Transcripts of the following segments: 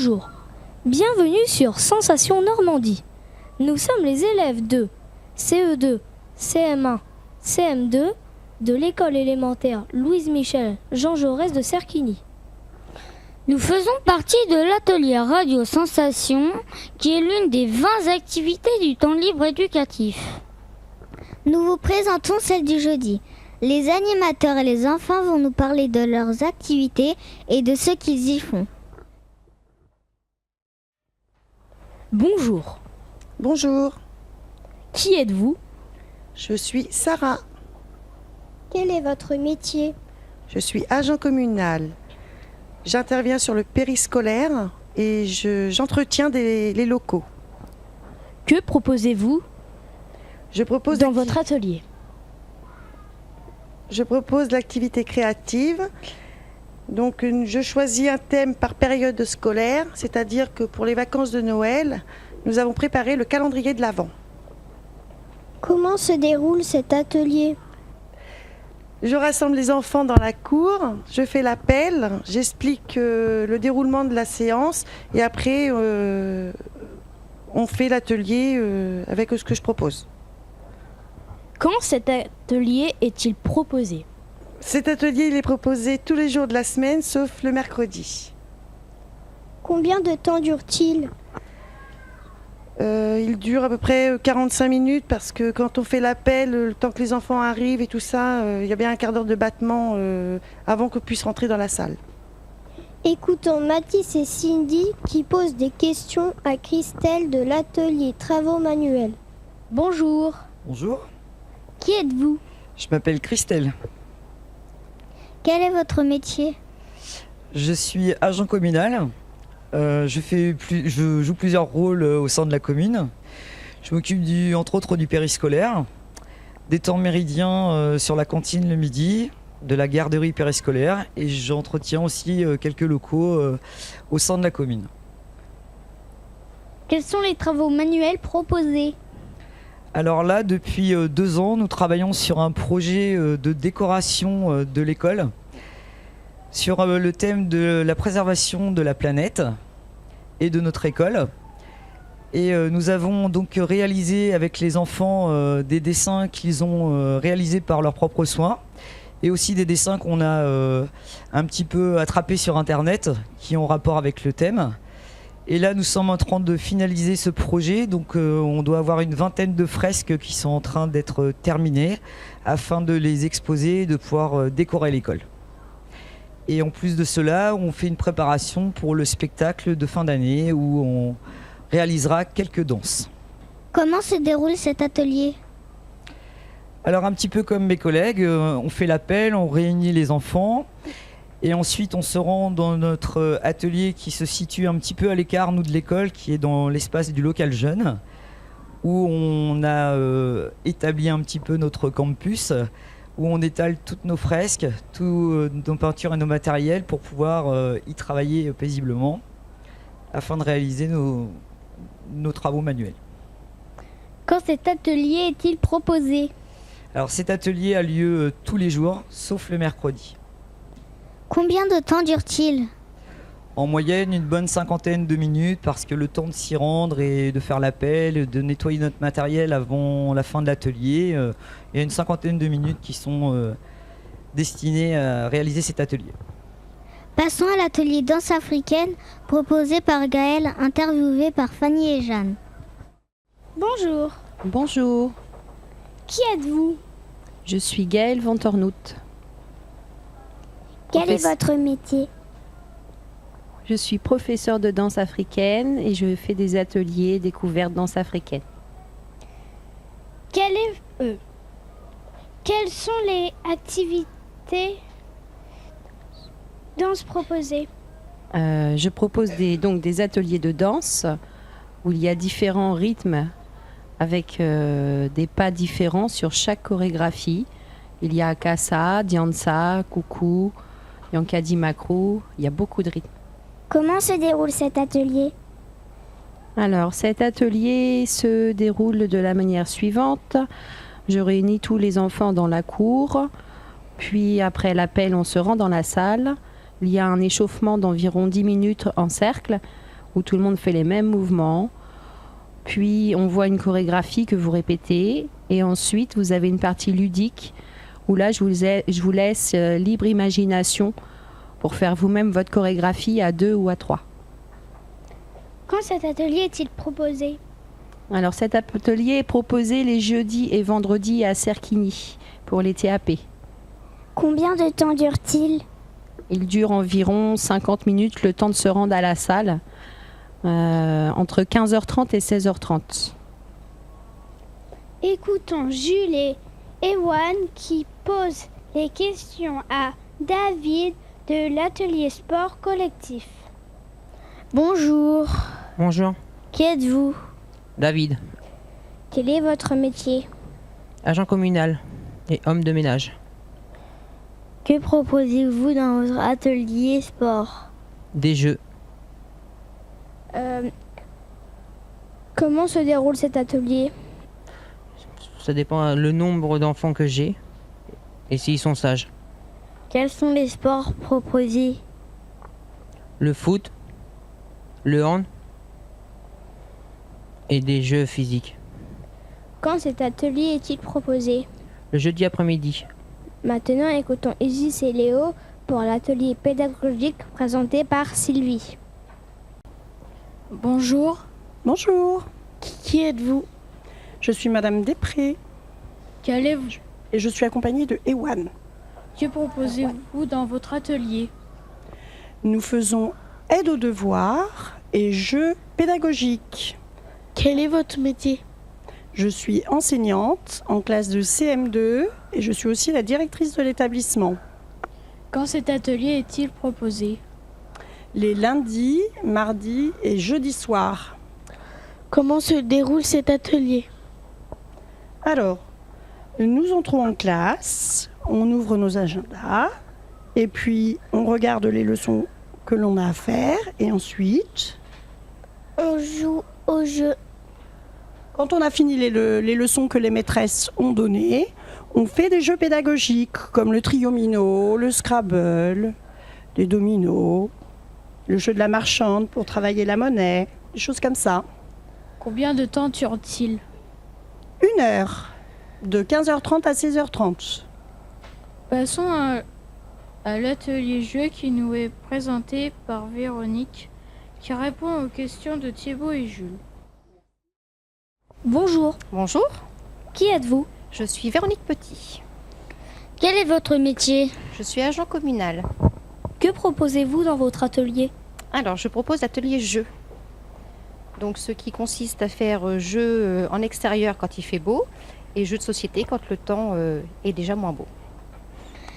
Bonjour, bienvenue sur Sensation Normandie. Nous sommes les élèves de CE2, CM1, CM2 de l'école élémentaire Louise Michel Jean Jaurès de Serquigny. Nous faisons partie de l'atelier Radio Sensation qui est l'une des 20 activités du temps libre éducatif. Nous vous présentons celle du jeudi. Les animateurs et les enfants vont nous parler de leurs activités et de ce qu'ils y font. Bonjour. Bonjour, Qui êtes-vous? je suis Sarah. Quel est votre métier? Je suis agent communal. J'interviens sur le périscolaire et j'entretiens les locaux. Que proposez-vous Je propose dans votre atelier? Je propose l'activité créative. Donc je choisis un thème par période scolaire, c'est-à-dire que pour les vacances de Noël, nous avons préparé le calendrier de l'Avent. Comment se déroule cet atelier? Je rassemble les enfants dans la cour, je fais l'appel, j'explique le déroulement de la séance et après on fait l'atelier avec ce que je propose. Quand cet atelier est-il proposé? Cet atelier il est proposé tous les jours de la semaine sauf le mercredi. Combien de temps dure-t-il? Il dure à peu près 45 minutes parce que quand on fait l'appel, le temps que les enfants arrivent et tout ça, il y a bien un quart d'heure de battement avant qu'on puisse rentrer dans la salle. Écoutons Mathis et Cindy qui posent des questions à Christelle de l'atelier Travaux Manuels. Bonjour. Bonjour, Qui êtes-vous? je m'appelle Christelle. Quel est votre métier? Je suis agent communal. Je joue plusieurs rôles au sein de la commune. Je m'occupe entre autres du périscolaire, des temps méridiens sur la cantine le midi, de la garderie périscolaire et j'entretiens aussi quelques locaux au sein de la commune. Quels sont les travaux manuels proposés? Alors là, depuis 2 ans, nous travaillons sur un projet de décoration de l'école sur le thème de la préservation de la planète et de notre école. Et nous avons donc réalisé avec les enfants des dessins qu'ils ont réalisés par leurs propres soins et aussi des dessins qu'on a un petit peu attrapés sur internet qui ont rapport avec le thème. Et là nous sommes en train de finaliser ce projet, donc on doit avoir une vingtaine de fresques qui sont en train d'être terminées afin de les exposer et de pouvoir décorer l'école. Et en plus de cela, on fait une préparation pour le spectacle de fin d'année où on réalisera quelques danses. Comment se déroule cet atelier? Alors un petit peu comme mes collègues, on fait l'appel, on réunit les enfants et ensuite on se rend dans notre atelier qui se situe un petit peu à l'écart, nous, de l'école, qui est dans l'espace du local jeune, où on a établi un petit peu notre campus, où on étale toutes nos fresques, toutes nos peintures et nos matériels pour pouvoir y travailler paisiblement afin de réaliser nos travaux manuels. Quand cet atelier est-il proposé? Alors cet atelier a lieu tous les jours, sauf le mercredi. Combien de temps dure-t-il? En moyenne, une bonne 50aine de minutes parce que le temps de s'y rendre et de faire l'appel, de nettoyer notre matériel avant la fin de l'atelier, il y a une 50aine de minutes qui sont destinées à réaliser cet atelier. Passons à l'atelier danse africaine proposé par Gaëlle, interviewé par Fanny et Jeanne. Bonjour, Bonjour, qui êtes-vous? je suis Gaëlle Ventornout. Quel est votre métier? Je suis professeure de danse africaine et je fais des ateliers découvertes danse africaine. Quelles sont les activités danse proposées? Je propose des ateliers de danse où il y a différents rythmes avec des pas différents sur chaque chorégraphie. Il y a Kassa, Diansa, Coucou, Yankadi Makru, il y a beaucoup de rythmes. Comment se déroule cet atelier? Alors, cet atelier se déroule de la manière suivante. Je réunis tous les enfants dans la cour, puis après l'appel, on se rend dans la salle. Il y a un échauffement d'environ 10 minutes en cercle où tout le monde fait les mêmes mouvements. Puis on voit une chorégraphie que vous répétez. Et ensuite, vous avez une partie ludique où là, je vous laisse libre imagination pour faire vous-même votre chorégraphie à 2 ou à 3. Quand cet atelier est-il proposé? Alors cet atelier est proposé les jeudis et vendredis à Cerquigny pour les TAP. Combien de temps dure-t-il? Il dure environ 50 minutes, le temps de se rendre à la salle, entre 15h30 et 16h30. Écoutons Jules et Ewan qui posent les questions à David de l'atelier sport collectif. Bonjour. Bonjour, Qui êtes-vous? David, Quel est votre métier? agent communal et homme de ménage. Que proposez-vous dans votre atelier sport? Des jeux, Comment se déroule cet atelier? ça dépend le nombre d'enfants que j'ai et s'ils sont sages. Quels sont les sports proposés? Le foot, le hand et des jeux physiques. Quand cet atelier est-il proposé? Le jeudi après-midi, Maintenant, écoutons Isis et Léo pour l'atelier pédagogique présenté par Sylvie. Bonjour, Bonjour, qui êtes-vous? je suis Madame Després Qu'allez-vous? et je suis accompagnée de Ewan. Que proposez-vous dans votre atelier? Nous faisons aide aux devoirs et jeux pédagogiques. Quel est votre métier? Je suis enseignante en classe de CM2 et je suis aussi la directrice de l'établissement. Quand cet atelier est-il proposé? Les lundis, mardis et jeudis soirs. Comment se déroule cet atelier? Alors, nous entrons en classe, on ouvre nos agendas et puis on regarde les leçons que l'on a à faire et ensuite, On joue au jeu. quand on a fini les leçons que les maîtresses ont données, on fait des jeux pédagogiques comme le triomino, le Scrabble, les dominos, le jeu de la marchande pour travailler la monnaie, des choses comme ça. Combien de temps dure-t-il? 1 heure, de 15h30 à 16h30. Passons à l'atelier jeu qui nous est présenté par Véronique, qui répond aux questions de Thibaut et Jules. Bonjour. Bonjour, Qui êtes-vous? je suis Véronique Petit. Quel est votre métier? Je suis agent communal. Que proposez-vous dans votre atelier? Alors, je propose l'atelier jeu. Donc, ce qui consiste à faire jeu en extérieur quand il fait beau et jeu de société quand le temps est déjà moins beau.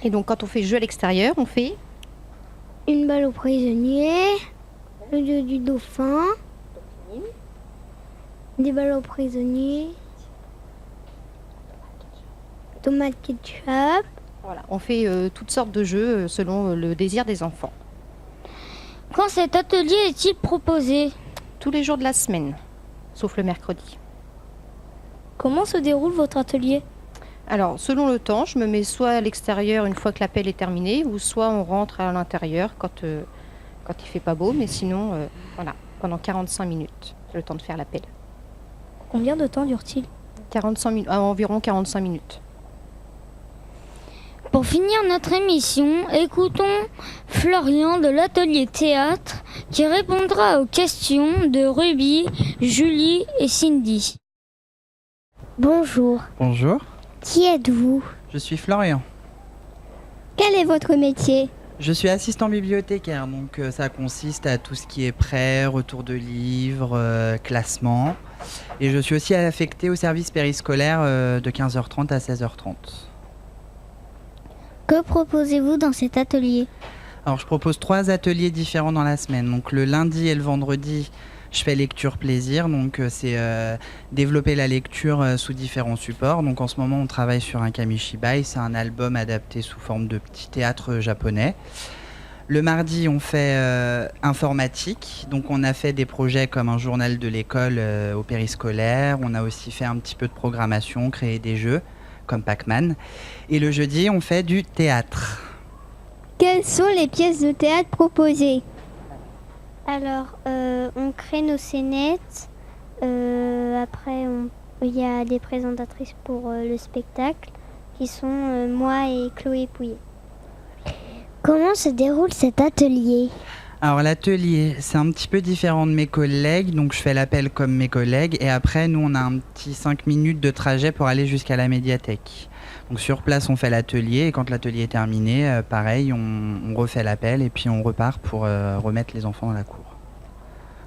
Et donc, quand on fait jeu à l'extérieur, on fait Une balle au prisonnier. Le jeu du dauphin. Des balles au prisonnier. Tomate ketchup. voilà, on fait toutes sortes de jeux selon le désir des enfants. Quand cet atelier est-il proposé? Tous les jours de la semaine, sauf le mercredi. Comment se déroule votre atelier? Alors, selon le temps, je me mets soit à l'extérieur une fois que l'appel est terminé, ou soit on rentre à l'intérieur quand il fait pas beau, mais sinon, voilà, pendant 45 minutes, c'est le temps de faire l'appel. Combien de temps dure-t-il? 45 minutes, environ 45 minutes. Pour finir notre émission, écoutons Florian de l'atelier théâtre qui répondra aux questions de Ruby, Julie et Cindy. Bonjour. Bonjour, Qui êtes-vous? je suis Florian. Quel est votre métier? Je suis assistant bibliothécaire, donc ça consiste à tout ce qui est prêt, retour de livres, classement. Et je suis aussi affecté au service périscolaire de 15h30 à 16h30. Que proposez-vous dans cet atelier? Alors je propose 3 ateliers différents dans la semaine. Donc le lundi et le vendredi, je fais lecture plaisir, donc c'est développer la lecture sous différents supports. Donc en ce moment on travaille sur un Kamishibai, c'est un album adapté sous forme de petit théâtre japonais. Le mardi on fait informatique, donc on a fait des projets comme un journal de l'école au périscolaire. On a aussi fait un petit peu de programmation, créé des jeux comme Pac-Man. Et le jeudi on fait du théâtre. Quelles sont les pièces de théâtre proposées? Alors, on crée nos scénettes. Après, il y a des présentatrices pour le spectacle qui sont moi et Chloé Pouillet. Comment se déroule cet atelier ? Alors l'atelier, c'est un petit peu différent de mes collègues, donc je fais l'appel comme mes collègues et après nous on a un petit 5 minutes de trajet pour aller jusqu'à la médiathèque. Donc sur place on fait l'atelier et quand l'atelier est terminé, pareil on refait l'appel et puis on repart pour remettre les enfants dans la cour.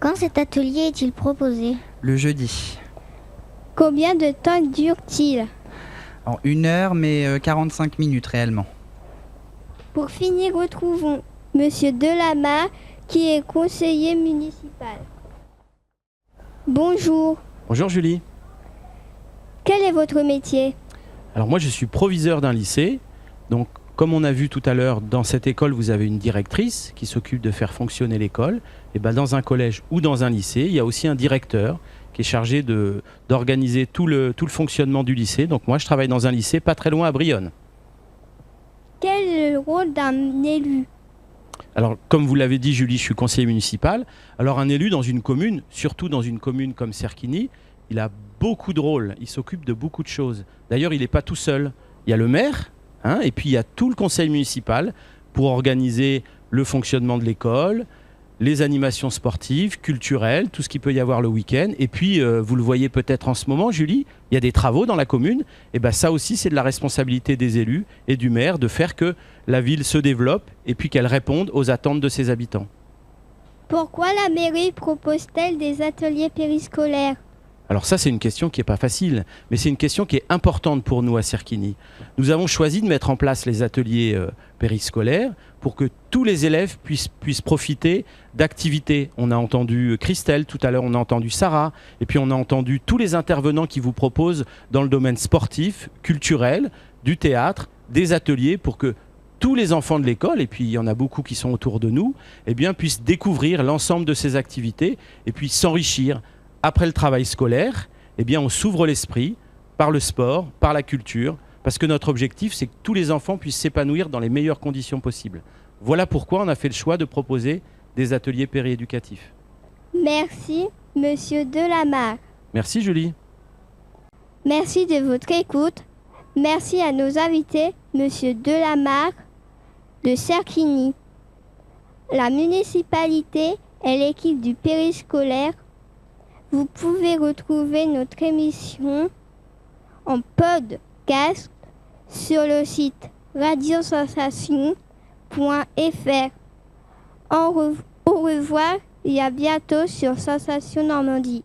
Quand cet atelier est-il proposé ? Le jeudi. Combien de temps dure-t-il ? Alors 1 heure mais 45 minutes réellement. Pour finir, retrouvons Monsieur Delamarre, qui est conseiller municipal. Bonjour. Bonjour Julie. Quel est votre métier ? Alors moi je suis proviseur d'un lycée. Donc comme on a vu tout à l'heure, dans cette école vous avez une directrice qui s'occupe de faire fonctionner l'école. Et ben dans un collège ou dans un lycée, il y a aussi un directeur qui est chargé d'organiser tout le fonctionnement du lycée. Donc moi je travaille dans un lycée pas très loin à Brionne. Quel est le rôle d'un élu ? Alors, comme vous l'avez dit, Julie, je suis conseiller municipal. Alors, un élu dans une commune, surtout dans une commune comme Cerquigny, il a beaucoup de rôles. Il s'occupe de beaucoup de choses. D'ailleurs, il n'est pas tout seul. Il y a le maire, et puis il y a tout le conseil municipal pour organiser le fonctionnement de l'école, les animations sportives, culturelles, tout ce qu'il peut y avoir le week-end. Et puis, vous le voyez peut-être en ce moment, Julie, il y a des travaux dans la commune. Et bien ça aussi, c'est de la responsabilité des élus et du maire de faire que la ville se développe et puis qu'elle réponde aux attentes de ses habitants. Pourquoi la mairie propose-t-elle des ateliers périscolaires ? Alors ça, c'est une question qui n'est pas facile, mais c'est une question qui est importante pour nous à Cerquigny. Nous avons choisi de mettre en place les ateliers périscolaires pour que tous les élèves puissent profiter d'activités. On a entendu Christelle tout à l'heure, on a entendu Sarah, et puis on a entendu tous les intervenants qui vous proposent dans le domaine sportif, culturel, du théâtre, des ateliers pour que tous les enfants de l'école, et puis il y en a beaucoup qui sont autour de nous, eh bien, puissent découvrir l'ensemble de ces activités et puis s'enrichir. Après le travail scolaire, eh bien, on s'ouvre l'esprit par le sport, par la culture, parce que notre objectif, c'est que tous les enfants puissent s'épanouir dans les meilleures conditions possibles. Voilà pourquoi on a fait le choix de proposer des ateliers périéducatifs. Merci, Monsieur Delamarre. Merci, Julie. Merci de votre écoute. Merci à nos invités, Monsieur Delamarre de Cerquigny, la municipalité et l'équipe du périscolaire. Vous pouvez retrouver notre émission en podcast sur le site radiosensation.fr. Au revoir et à bientôt sur Sensation Normandie.